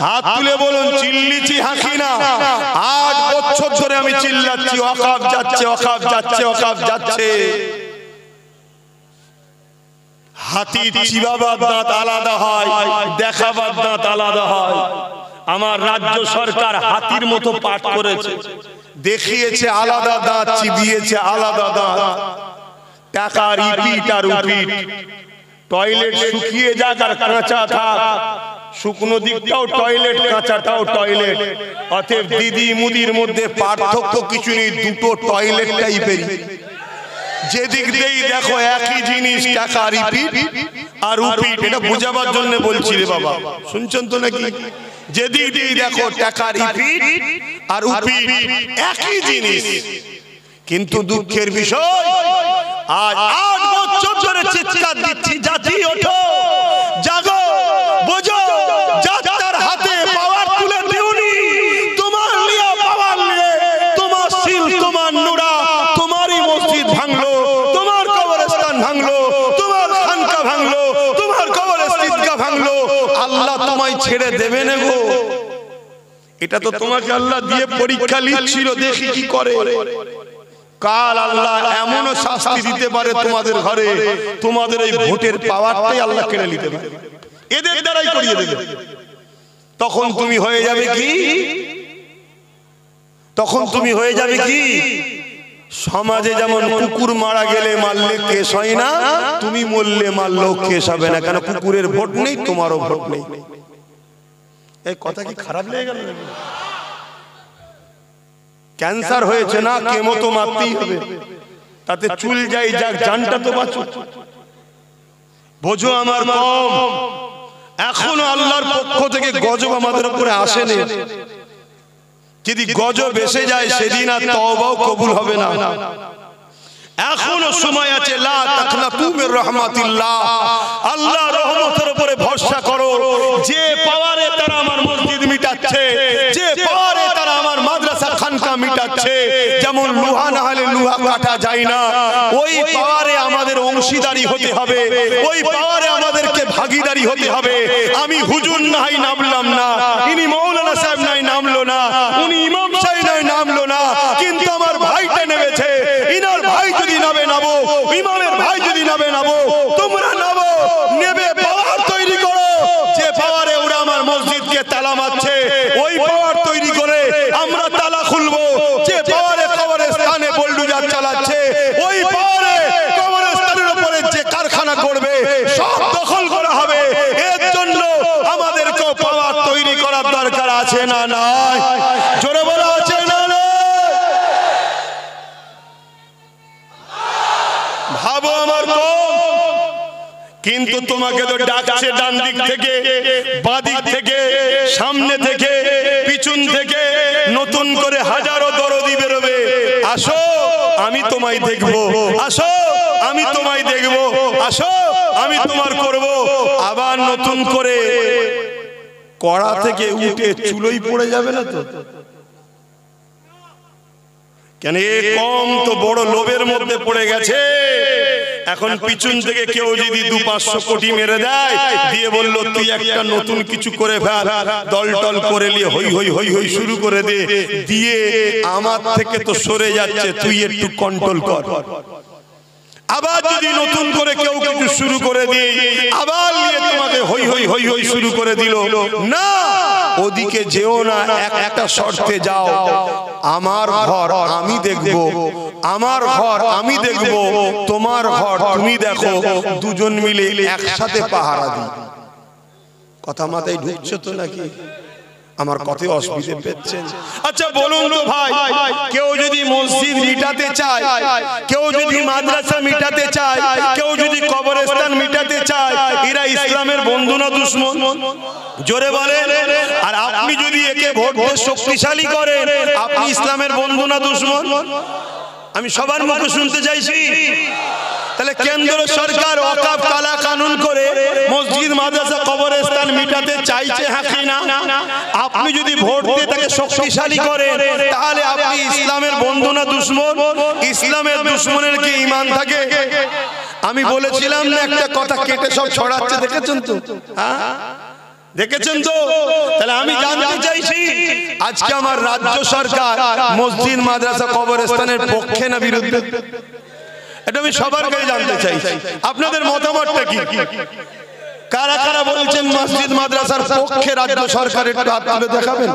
হাত তুলে বলুন চিল্লিছি হাঁকি না। 8 বছর ধরে আমি চিল্লাচ্ছি ওয়াকফ যাচ্ছে, ওয়াকফ যাচ্ছে, ওয়াকফ যাচ্ছে। হাতির চিবাবার দাঁত আলাদা হয়, দেখাবার দাঁত আলাদা হয়। আমার রাজ্য সরকার হাতির মতো পাঠ করেছে, দেখিয়েছে আলাদা দাঁত, চিবিয়েছে আলাদা দাঁত। টাকা রিপিট আর রিপিট। টয়লেট শুকিয়ে যাক আর কাঁচা থাক, শুকনো দিকটাও টয়লেট, কাঁচাটাও টয়লেট। অতএব দিদি মুদির মধ্যে পার্থক্য কিছু নেই, দুটো টয়লেট টাইপেরই। যেদিক দিয়েই দেখো একই জিনিস, টাকা রিপিট আর রিপিট। এটা বোঝাবার জন্য বলছি রে বাবা, শুনছেন তো নাকি? যেদিক দিয়েই দেখো টাকা রিপিট আর রিপিট, একই জিনিস। কিন্তু দুঃখের বিষয়, আজ 8 বছর ধরে চিৎকার দিচ্ছি, জাতি ওঠো, জাগো, বোঝো, যার হাতে পাওয়ার তুলে দিওনি। তোমার লিয়া পাওয়ার নিয়ে তোমার শিল, তোমার নুরা, তোমারই মসজিদ ভাঙলো, তোমার কবরস্থান ভাঙলো, তোমার খানকা ভাঙলো, তোমার কবরস্থান ভাঙলো। ছেড়ে দেবে না গো। এটা তো তোমাকে আল্লাহ দিয়ে পরীক্ষা নিচ্ছিল, দেখি কি করে। কাল আল্লাহ এমনও শাস্তি দিতে পারে তোমাদের ঘরে, তোমাদের এই ভোটের পাওয়ারটাই আল্লাহ কেড়ে নিতে পারে, এদের দ্বারাই করিয়ে দেবে। তখন তুমি হয়ে যাবে কি? তখন তুমি হয়ে যাবে কি? সমাজে যেমন কুকুর মারা গেলে মারলে কেস হয় না, তুমি মরলে মারলেও কেস হবে না, কেন কুকুরের ভোট নেই, তোমারও ভোট নেই। এই কথা কি খারাপ লেগে গেল নাকি? ক্যান্সার হয়েছে না, কেমো তো মারতেই হবে, তাতে চুল যাই যাক, জানটা তো বাঁচো। বোঝো আমার কম, এখনো আল্লাহর পক্ষ থেকে গজব আমাদের উপরে আসেনি। যদি গজব এসে যায় সেদিন আর তওবাও কবুল হবে না। এখনো সময় আছে, লা তাকনাতু মির রাহমাতিল্লাহ, আল্লাহর রহমতের উপরে ভরসা করো। যে পাওয়ারে তারা আমার মসজিদ মিটাচ্ছে, যে পাওয়ারে তারা আমার মাদ্রাসা খানকা মিটাচ্ছে, যেমন লোহা না হলে লোহা কাটা যায় না, ওই পাওয়ারে আমাদের অংশীদারি হতে হবে, ওই পাওয়ারে আমাদেরকে ভাগীদারি হতে হবে। আমি হুজুর নাই নামলাম না, ইনি মাওলানা সাহেব নাই নামলো না, উনি ইমাম সাহেব নাই নামলো না, কিন্তু আমার ভাইটা নেমেছে। ইনার ভাই যদি নামে নামো, ইমামের ভাই যদি নামে নামো, তোমরা নামো, নেবে পাওয়ার তৈরি করো। যে পাওয়ারে ওরা আমার মসজিদকে তালা মারছে, ওই পাওয়ার তৈরি করে আমরা তালা খুলবো। যে পাওয়ারে কবরস্থানে বুলডোজার চালাচ্ছে, ওই পাওয়ারে কবরস্থানের উপরে যে কারখানা করবে সব দখল করা হবে। এর জন্য আমাদেরকে পাওয়ার তৈরি করার দরকার আছে না নাই? জোরে বলা আছে না নাই? ভাবো আমার কম, কিন্তু তোমাকে তো ডাকছে ডান দিক থেকে, বাঁ দিক থেকে, সামনে থেকে, পিছন থেকে, নতুন করে হাজারো দরদি বেরোবে। আসো আমি তোমায় দেখবো, আসো আমি তোমায় দেখবো, আসো আমি তোমার করব। আবার নতুন করে কড়া থেকে উঠে চুলোই পড়ে যাবে না তো? কেন এ কম তো বড় লোভের মধ্যে পড়ে গেছে। এখন পিছন থেকে কেউ যদি 200-500 কোটি মেরে দেয়, দিয়ে বলল তুই একটা নতুন কিছু করে ফেল, দল টল করে নিয়ে হই হই হই হই শুরু করে দে, দিয়ে আমার থেকে তো সরে যাচ্ছে, তুই একটু কন্ট্রোল কর। আবার যদি নতুন করে কেউ কিছু শুরু করে দিয়ে আবার নিয়ে তোমাকে হই হই হই হই শুরু করে দিল, না ওদিকে যেও না, একটা শর্তে যাও, আমার ঘর আমি দেখব, আমার ঘর আমি দেখব, তোমার ঘর তুমি দেখো, দুজন মিলে একসাথে পাহারা দিই। কথা মাথায় ঢুকছে তো নাকি? আমার কথায় অসুবিধা পেয়েছেন? আচ্ছা বলুন তো ভাই, কেউ যদি মসজিদ মিটাতে চায়, কেউ যদি মাদ্রাসা মিটাতে চায়, কেউ যদি কবরস্থান মিটাতে চায়, এরা ইসলামের বন্ধু না দুশমন? জোরে বলেন। আর আপনি যদি একে ভোট দিয়ে শক্তিশালী করেন, আপনি ইসলামের বন্ধু না দুশমন? আমি সবার মুখে শুনতে চাইছি। তাহলে কেন্দ্র সরকার ওয়াকফ কালা কানুন করে মসজিদ মাদ্রাসা কবরস্থান মিটাতে চাইছে, হ্যাঁ কি না? আপনি যদি ভোট দিয়ে তাকে শক্তিশালী করেন, তাহলে আপনি ইসলামের বন্ধু না দুশমন? ইসলামের দুশমনের কি ঈমান থাকে? আমি বলেছিলাম না একটা কথা কেটে সব ছড়াচ্ছে, দেখেছেন তো? হ্যাঁ দেখেছেন তো? তাহলে আমি জানতে চাইছি আজকে আমার রাজ্য সরকার মসজিদ মাদ্রাসা কবরস্থানের পক্ষে না বিরুদ্ধে? এটা আমি সবার কাছে জানতে চাইছি, আপনাদের মতামতটা কি? কারা কারা বলছেন মসজিদ মাদ্রাসার পক্ষে রাজ্য সরকার? একটু হাত তুলে দেখাবেন।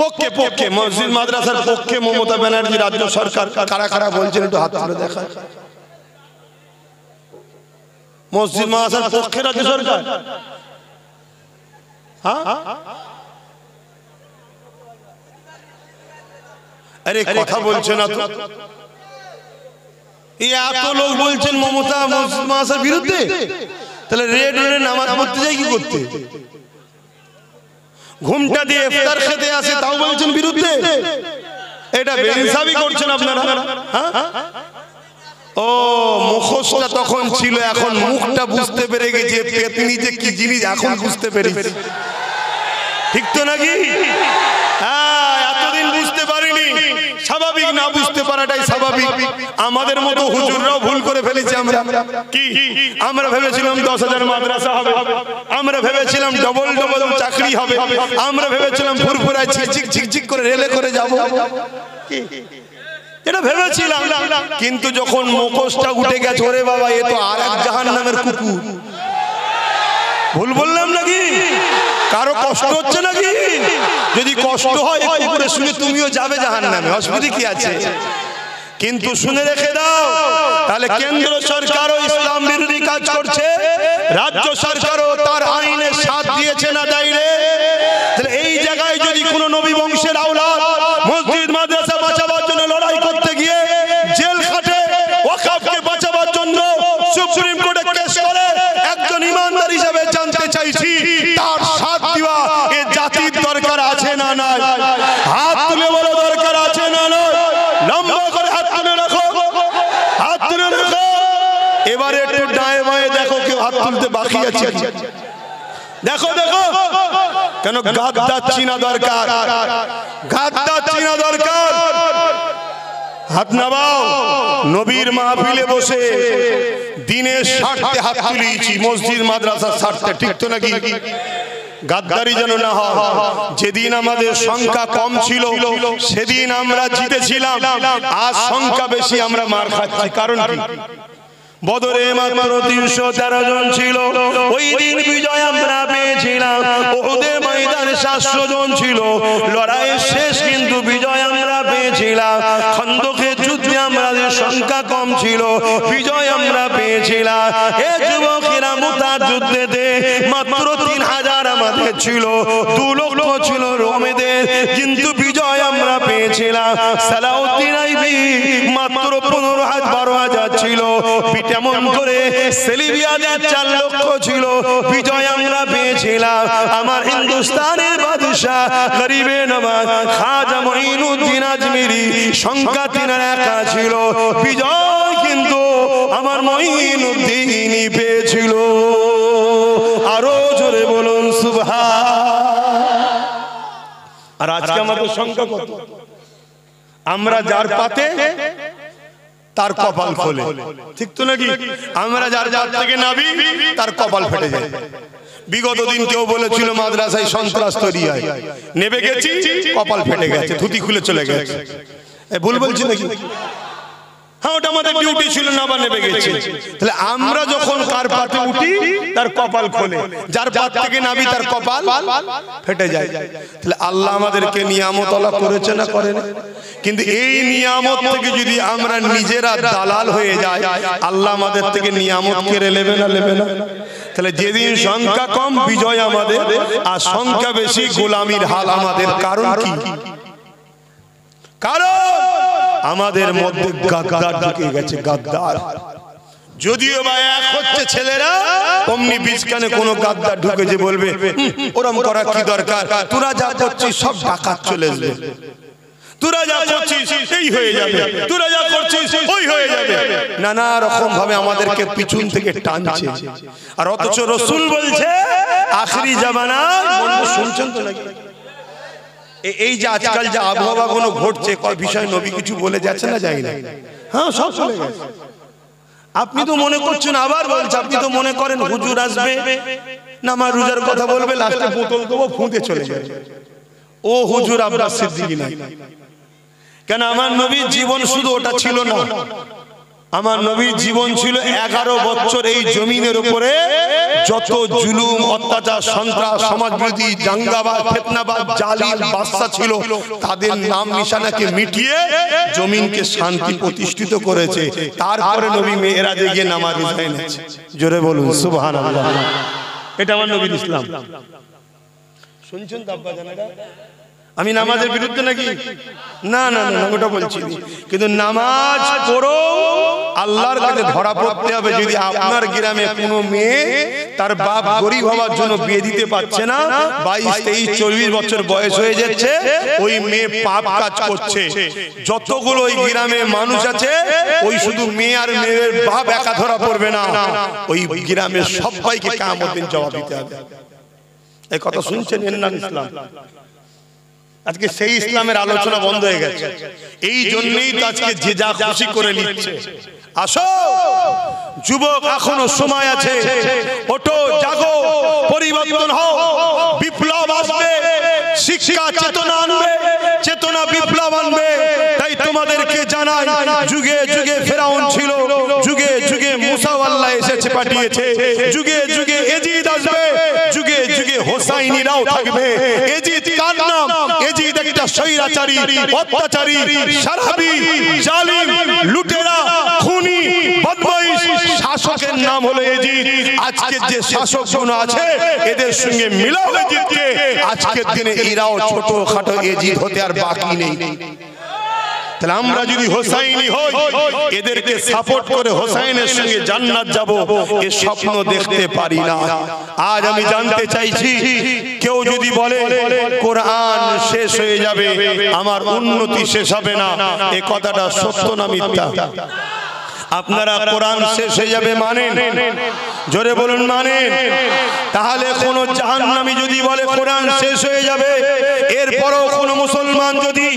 পক্ষে পক্ষে মসজিদ মাদ্রাসার পক্ষে মমতা ব্যানার্জি রাজ্য সরকার কারা কারা বলছেন একটু হাত তুলে দেখান। মসজিদ মাদ্রাসার পক্ষে রাজ্য সরকার? হ্যাঁ আরে কথা বলছে না তো? এত লোক বলছেন মমতা মসজিদ মাদ্রাসার বিরুদ্ধে, তাহলে রেড রোডে নামাজ পড়তে যাই কি করতে? ঘুমটা দিয়ে ইফতার খেতে আসে তাও বলছেন বিরুদ্ধে। এটা বেইনসাফি করছেন আপনারা। হ্যাঁ ও মুখোশটা তখন ছিল, এখন মুখটা বুঝতে পেরে গেছে পেতনি যে কি জিনিস, এখন বুঝতে পেরেছি। ঠিক তো নাকি? হ্যাঁ এতদিন সারাদিন বুঝতে পারিনি, স্বাভাবিক, না বুঝতে পারাটাই স্বাভাবিক। আমাদের মতো হুজুররাও ভুল করে ফেলেছি। আমরা ভেবেছিলাম 10,000 মাদ্রাসা হবে, আমরা ভেবেছিলাম ডবল ডবল চাকরি হবে, আমরা ভেবেছিলাম ফুরফুরায় ঝিকঝিক ঝিকঝিক করে রেলে করে যাব, এটা ভেবেছিলাম। কিন্তু যখন মুখোশটা উঠে গেছে, ওরে বাবা, এ তো আর এক জাহান্নামের কুকুর। ভুল বললাম নাকি? কারো কষ্ট হচ্ছে নাকি? যদি কষ্ট হয় একটু করে শুনে তুমিও যাবে জাহান্নামে, অসুবিধা কি আছে? কিন্তু শুনে রেখে দাও, তাহলে কেন্দ্র সরকারও ইসলাম বিরোধী কাজ করছে, রাজ্য সরকারও তার আইনের সাথ দিয়েছে না দেয়নি? তাহলে এই জায়গায় যদি কোনো নবী বংশের আওলাদ মসজিদ মাদ্রাসা বাঁচাবার জন্য লড়াই করতে গিয়ে জেল খাটে, ওয়াকফকে বাঁচাবার জন্য সুপ্রিম কোর্টে কেস করে, একজন ইমানদার হিসেবে জানতে চাইছি তার সাথ দেওয়া এ জাতির দরকার আছে না নাই? হাত তুলে বলো, দরকার আছে না নাই? লম্বা করে হাত তুলে রাখো, হাত তুলে রাখো। এবারে একটু ডায়ে বায়ে দেখো কেউ হাত তুলতে বাকি আছে। দেখো দেখো, কেন গাদ্দার চিনা দরকার, গাদ্দার চিনা দরকার। হাত নামাও। নবীর মাহফিলে বসে দিনের স্বার্থে হাত তুলিয়েছি, মসজিদ মাদ্রাসার স্বার্থে, ঠিক তো নাকি? গাদ্দারি যেন না হয়। যেদিন আমাদের সংখ্যা কম ছিল সেদিন আমরা জিতেছিলাম, আজ সংখ্যা বেশি আমরা মার খাচ্ছি। কারণ কি? বদরে মাত্র 313 জন ছিল, ওই দিন বিজয় আমরা পেয়েছিলাম। উহুদের ময়দানে 700 জন ছিল, লড়াইয়ের শেষ কিন্তু বিজয় আমরা পেয়েছিলাম। খন্দকের যুদ্ধে আমাদের সংখ্যা কম ছিল, বিজয় আমরা পেয়েছিলাম। এ যুবকেরা মুতার যুদ্ধেতে মাত্র 3000 আমাদের ছিল, 2 লক্ষ ছিল রোমেদের, কিন্তু বিজয় আমরা পেয়েছিলাম। সালাউদ্দিন আইবি মাত্র 12,000 ছিল, তেমন করে সেলিবিয়াদের 4 লক্ষ ছিল, বিজয় আমরা পেয়েছিলাম। আমার হিন্দুস্তানের বাদশাহ গরিবে নওয়াজ খাজা মঈনুদ্দিন আজমিরি সংখ্যা 3 একা ছিল, বিজয় কিন্তু আমার মঈনুদ্দিনই পেয়েছিল। আরো জোরে বলুন সুবহান। আর আজকে আমাদের সংখ্যা কত? আমরা যার পাতে তার কপাল খোলে, ঠিক তো নাকি? আমরা যার জাত থেকে নাবি তার কপাল ফেটে যায়। বিগত দিন কেউ বলেছিল মাদ্রাসায় সন্ত্রাস তৈরি হয়, নেবে গেছি কপাল ফেটে গেছে, ধুতি খুলে চলে গেছে। ভুল বলছি নাকি? হ্যাঁ, ওটা আমাদের ডিউটি ছিল না, বা নেবে গেছে। তাহলে আমরা যখন কার পাতে উঠি তার কপাল খোলে, যার পাত থেকে নাবি তার কপাল ফেটে যায়। তাহলে আল্লাহ আমাদেরকে নিয়ামত আল্লাহ করেছে না করেন? কিন্তু এই নিয়ামত থেকে যদি আমরা নিজেরা দালাল হয়ে যাই, আল্লাহ আমাদের থেকে নিয়ামত কেড়ে নেবে না, নেবে না? তাহলে যেদিন সংখ্যা কম বিজয় আমাদের, আর সংখ্যা বেশি গোলামির হাল আমাদের। কারণ কি? কারণ আমাদের মধ্যে গাদ্দার ঢুকে গেছে, গাদ্দার। যদিও বা এক হচ্ছে ছেলেরা, অমনি বীজখানে কোনো গাদ্দার ঢুকেছে, বলবে ওরম করা কি দরকার, তোরা যা করছিস সব ডাকাত চলে আসবে, তোরা যা করছিস এই হয়ে যাবে, তোরা যা করছিস ওই হয়ে যাবে। নানা রকম ভাবে আমাদেরকে পিছন থেকে টানছে। আর অথচ রাসূল বলছে আখিরি জামানায়, শুনছেন তো নাকি? এই যে আজকাল যে আবহাওয়া গুলো ঘটছে, কয় বিষয় নবী কিছু বলে যাচ্ছে না, যায় না? হ্যাঁ, সব চলে গেছে। আপনি তো মনে করছেন, আবার বলছে, আপনি তো মনে করেন হুজুর আসবে নামাজ রোজার কথা বলবে, লাস্টে বোতল দেবো ফুঁতে চলে যাবে। ও হুজুর আব্বাস সিদ্দিকী নাই। কেন? আমার নবীর জীবন শুধু ওটা ছিল না, আমার নবীর জীবন ছিল 11 বছর এই জমিনের উপরে যত জুলুম, অত্যাচার, সন্ত্রাস, সমাজবিরোধী, দাঙ্গাবাজ, ফিতনাবাজ, জালিম বাদশা ছিল, তাদের নাম নিশানাকে মিটিয়ে জমিনকে শান্তি প্রতিষ্ঠিত করেছে। তারপরে নবী মেরাজে গিয়ে নামাজ আদায় করেছে। জোরে বলুন সুবহানাল্লাহ। এটা আমার নবীর ইসলাম। শুনছেন তো আব্বা জানেরা? আমি নামাজের বিরুদ্ধে নাকি? না না না, ওটা বলছি। কিন্তু নামাজ পড়ো, আল্লাহর কাছে ধরা পড়তে হবে। যদি আপনার গ্রামে কোনো মেয়ে তার বাপ গরিব হওয়ার জন্য বিয়ে দিতে পারছে না, 22, 23, 24 বছর বয়স হয়ে যাচ্ছে, ওই মেয়ে পাপ কাজ করছে। যতগুলো ওই গ্রামে মানুষ আছে, ওই শুধু মেয়ে আর মেয়ের বাপ একা ধরা পড়বে না, ওই গ্রামের সবাইকে কিয়ামতের দিন জবাব দিতে হবে। এই কথা শুনছেন? এর নাম ইসলাম। আজকে সেই ইসলামের আলোচনা বন্ধ হয়ে গেছে। এই জন্যই তো আজকে যে যা খুশি করে নিচ্ছে। আসো যুবক, এখনো সময় আছে, ওঠো, জাগো, পরিবর্তন হও, বিপ্লব আসবে, শিক্ষা চেতনা আনবে, চেতনা বিপ্লব আনবে। তাই তোমাদেরকে জানাই, যুগে যুগে ফেরাউন ছিল, যুগে যুগে মুসা আল্লাহ এসেছে পাঠিয়েছে, যুগে যুগে এজিদ আসবে, যুগে যুগে হোসাইনিরাও থাকবে। এজিদ কার নাম? এজিদ একটা স্বৈরাচারী, অত্যাচারী, সারাবি, জালিম, লুটেরা, খুনি, বদমাইশ শাসকের নাম হলো এজিদ। আজকে যে শাসকগণ আছে এদের সঙ্গে মিলাও এজিদকে, আজকের দিনে এরাও ছোটখাটো এজিদ হতে আর বাকি নেই। তাহলে আমরা যদি হোসাইনি হই, এদেরকে সাপোর্ট করে হোসাইনের সঙ্গে জান্নাত যাব, এ স্বপ্ন দেখতে পারি না। আজ আমি জানতে চাইছি, কেউ যদি বলে কোরআন শেষ হয়ে যাবে, আমার উন্নতি শেষ হবে না, এ কথাটা সত্য না মিথ্যা? আপনারা কোরআন শেষ হয়ে যাবে মানেন? জোরে বলুন মানেন? তাহলে কোন জাহান্নামী যদি বলে কোরআন শেষ হয়ে যাবে, এরপরও কোন মুসলমান যদি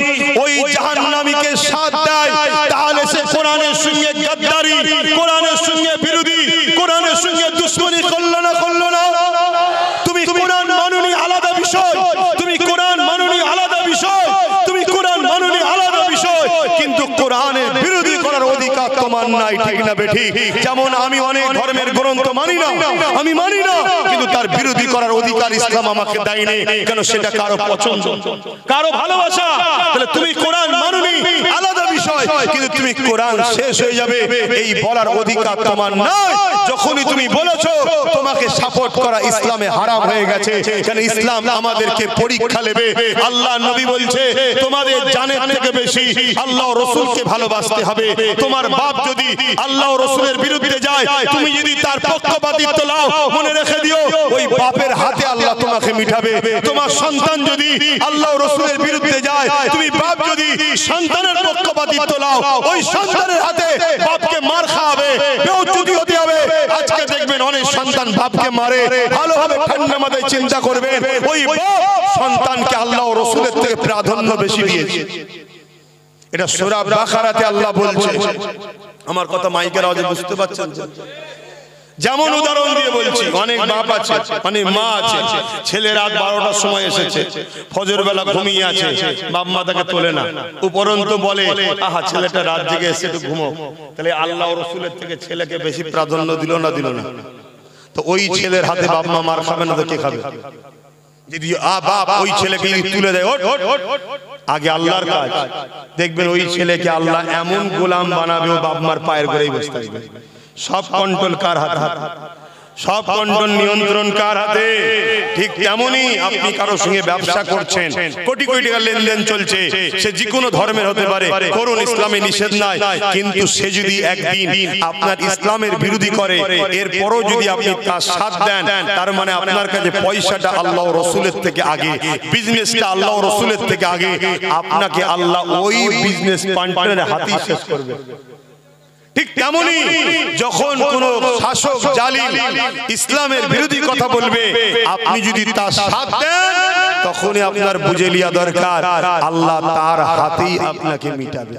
ওই জাহান্নামীকে সাথ দেয়, তাহলে সে কোরআনের সঙ্গে গাদ্দারি, কোরআনের সঙ্গে বিরোধী, কোরআনের সঙ্গে দুশমনি করলো না? করলো না? তুমি কোরআন মানুনি আলাদা বিষয়, তুমি কোরআন মানুনি আলাদা বিষয়, তুমি কোরআন মানুনি আলাদা বিষয়, কিন্তু কোরআনের বিরোধী করার অধিকার তোমার নাই, ঠিক না বেঠি? যেমন আমি অনেক ধর্মের গ্রন্থ মানি না, আমি মানি না, কিন্তু তার বিরোধী করার অধিকার ইসলাম আমাকে দেয়নি। কেন? সেটা কারো পছন্দ, কারো ভালোবাসা। তাহলে তুমি কোরআন মানুনি আলাদা বিষয়, কিন্তু তুমি কোরআন শেষ হয়ে যাবে এই বলার অধিকার তোমার নাই। যখনই তুমি বলেছো তোমাকে সাপোর্ট করা ইসলামে হারাম হয়ে গেছে। কেন? ইসলাম আমাদেরকে পরীক্ষা নেবে। আল্লাহ নবী বলছে তোমাদের জানের থেকে বেশি আল্লাহ রাসূলকে ভালোবাসতে হবে। তোমার বাপ যদি আল্লাহ রাসূলের বিরুদ্ধে যায়, তুমি যদি তার পক্ষপাতিত্ব নাও, মনে রেখে দিও ওই বাপের হাতে আল্লাহ তোমাকে মিটাবে। তোমার সন্তান যদি আল্লাহ রাসূলের বিরুদ্ধে যায়, তুমি বাপ যদি সন্তানের পক্ষপাতিত্ব নাও, ওই সন্তানের হাতে বাপকে মার খাওয়াবে, বেইজ্জতি হতে হবে। আজকে দেখবেন অনেক সন্তান বাপকে মারে। ভালোভাবে ঠান্ডা মাথায় চিন্তা করবেন, ওই বাপ সন্তানকে আল্লাহ রাসূলের থেকে প্রাধান্য বেশি দিয়েছে। এটা সূরা বাকারাতে আল্লাহ বলছে। আমার কথা মাইকের আওয়াজে বুঝতে পারছেন? যেমন উদাহরণ দিয়ে বলছি, অনেক বাপ আছে, অনেক মা আছে, ছেলে রাত 12টার সময় এসেছে, ফজর বেলা ঘুমিয়ে আছে, বাপ মা তাকে তোলে না, উপরন্তু বলে আহা ছেলেটা রাত জেগে এসে একটু ঘুমো। তাহলে আল্লাহ রাসূলের থেকে ছেলেকে বেশি প্রাধান্য দিল না? দিল না? তো ওই ছেলের হাতে বাপ মা মার খাবে না তো কে খাবে? যদি বাপ ওই ছেলেকে তুলে দেয়, আগে আল্লাহর কাজ দেখবেন, ওই ছেলেকে আল্লাহ এমন গোলাম বানাবে, ও বাপ মার পায়ের গোড়ায় বসে থাকবে। সব কন্ট্রোল কার হাতে? সব কন্ট্রোল নিয়ন্ত্রণ কার হাতে? ঠিক তেমনি আপনি কারোর সঙ্গে ব্যবসা করছেন, কোটি কোটি টাকা লেনদেন চলছে, সে যে কোনো ধর্মের হতে পারে, করুন, ইসলামে নিষেধ নাই, কিন্তু সে যদি একদিন আপনার ইসলামের বিরোধী করে, এরপরও যদি আপনি তার সাথ দেন, তার মানে আপনার কাছে পয়সাটা আল্লাহ রাসূলের থেকে আগে, বিজনেসটা আল্লাহ রাসূলের থেকে আগে, আপনাকে আল্লাহ ওই বিজনেস পার্টনারের হাতেই শেষ করবে। ঠিক তেমনি যখন কোন শাসক জালিম ইসলামের বিরোধী কথা বলবে, আপনি যদি তার সাথ দেন, তখনই আপনার বুঝে লিয়া দরকার আল্লাহ তার হাতেই আপনাকে মিটাবে।